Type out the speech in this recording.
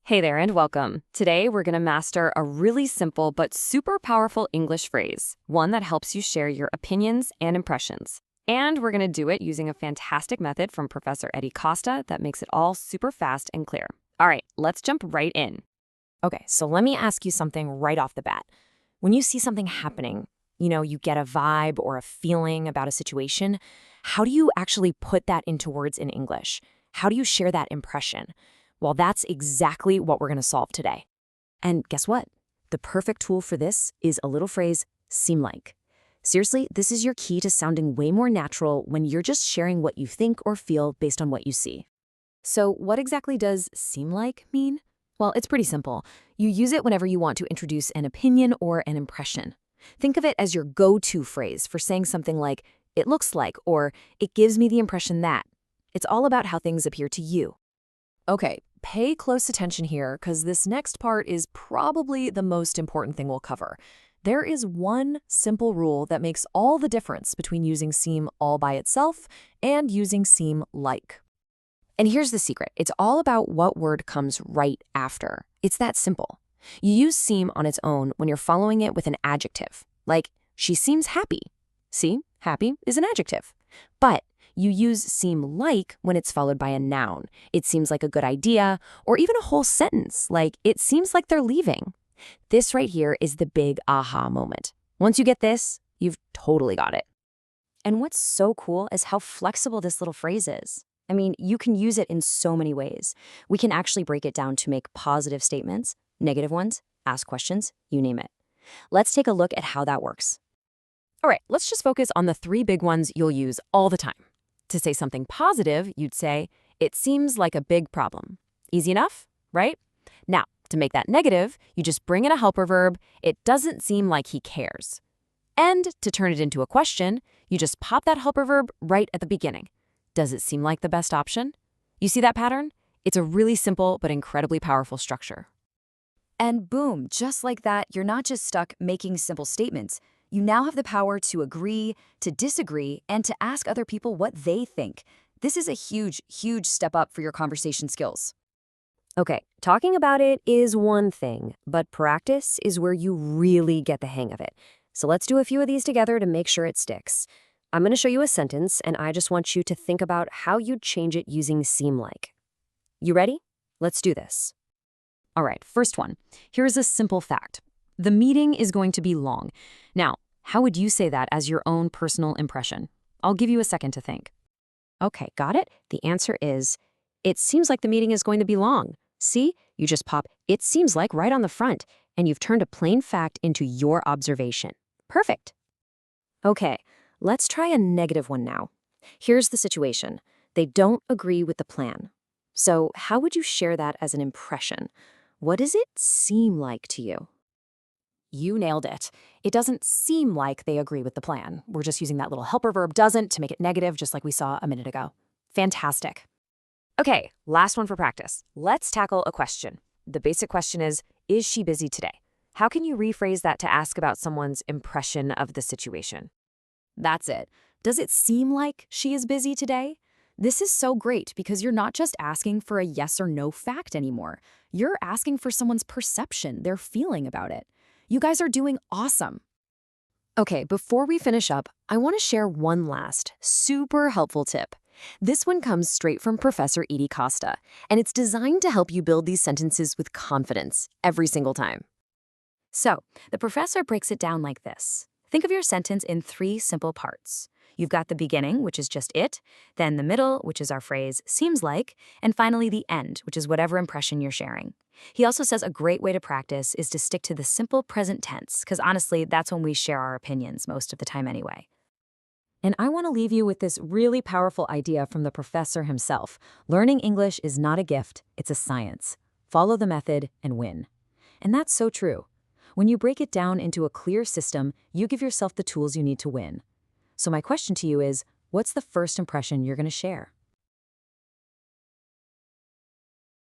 Hey there and welcome. Today we're going to master a really simple but super powerful English phrase, one that helps you share your opinions and impressions. And we're going to do it using a fantastic method from Professor Eddie Costa that makes it all super fast and clear. All right, let's jump right in. Okay, so let me ask you something right off the bat. When you see something happening, you get a vibe or a feeling about a situation, how do you actually put that into words in English? How do you share that impression? Well, that's exactly what we're going to solve today. And guess what? The perfect tool for this is a little phrase, seem like. Seriously, this is your key to sounding way more natural when you're just sharing what you think or feel based on what you see. So what exactly does seem like mean? Well, it's pretty simple. You use it whenever you want to introduce an opinion or an impression. Think of it as your go-to phrase for saying something like, it looks like, or it gives me the impression that. It's all about how things appear to you. Okay, pay close attention here because this next part is probably the most important thing we'll cover. There is one simple rule that makes all the difference between using seem all by itself and using seem like. And here's the secret. It's all about what word comes right after. It's that simple. You use seem on its own when you're following it with an adjective, like, she seems happy. See, happy is an adjective. But you use seem like when it's followed by a noun. It seems like a good idea, or even a whole sentence, like, it seems like they're leaving. This right here is the big aha moment. Once you get this, you've totally got it. And what's so cool is how flexible this little phrase is. I mean, you can use it in so many ways. We can actually break it down to make positive statements, negative ones, ask questions, you name it. Let's take a look at how that works. All right, let's just focus on the three big ones you'll use all the time. To say something positive, you'd say, it seems like a big problem. Easy enough, right? Now, to make that negative, you just bring in a helper verb, it doesn't seem like he cares. And to turn it into a question, you just pop that helper verb right at the beginning. Does it seem like the best option? You see that pattern? It's a really simple but incredibly powerful structure. And boom, just like that, you're not just stuck making simple statements. You now have the power to agree, to disagree, and to ask other people what they think. This is a huge, huge step up for your conversation skills. Okay, talking about it is one thing, but practice is where you really get the hang of it. So let's do a few of these together to make sure it sticks. I'm going to show you a sentence, and I just want you to think about how you'd change it using seem like. You ready? Let's do this. All right, first one. Here's a simple fact. The meeting is going to be long. Now, how would you say that as your own personal impression? I'll give you a second to think. Okay, got it? The answer is, it seems like the meeting is going to be long. See, you just pop it seems like right on the front, and you've turned a plain fact into your observation. Perfect. Okay, let's try a negative one now. Here's the situation. They don't agree with the plan. So how would you share that as an impression? What does it seem like to you? You nailed it. It doesn't seem like they agree with the plan. We're just using that little helper verb doesn't to make it negative, just like we saw a minute ago. Fantastic. Okay, last one for practice. Let's tackle a question. The basic question is she busy today? How can you rephrase that to ask about someone's impression of the situation? That's it. Does it seem like she is busy today? This is so great because you're not just asking for a yes or no fact anymore. You're asking for someone's perception, their feeling about it. You guys are doing awesome. Okay, before we finish up, I want to share one last super helpful tip. This one comes straight from Professor Eddie Costa, and it's designed to help you build these sentences with confidence every single time. So, the professor breaks it down like this. Think of your sentence in three simple parts. You've got the beginning, which is just it, then the middle, which is our phrase seems like, and finally the end, which is whatever impression you're sharing. He also says a great way to practice is to stick to the simple present tense, because honestly, that's when we share our opinions most of the time anyway. And I want to leave you with this really powerful idea from the professor himself. Learning English is not a gift, it's a science. Follow the method and win. And that's so true. When you break it down into a clear system, you give yourself the tools you need to win. So my question to you is, what's the first impression you're going to share?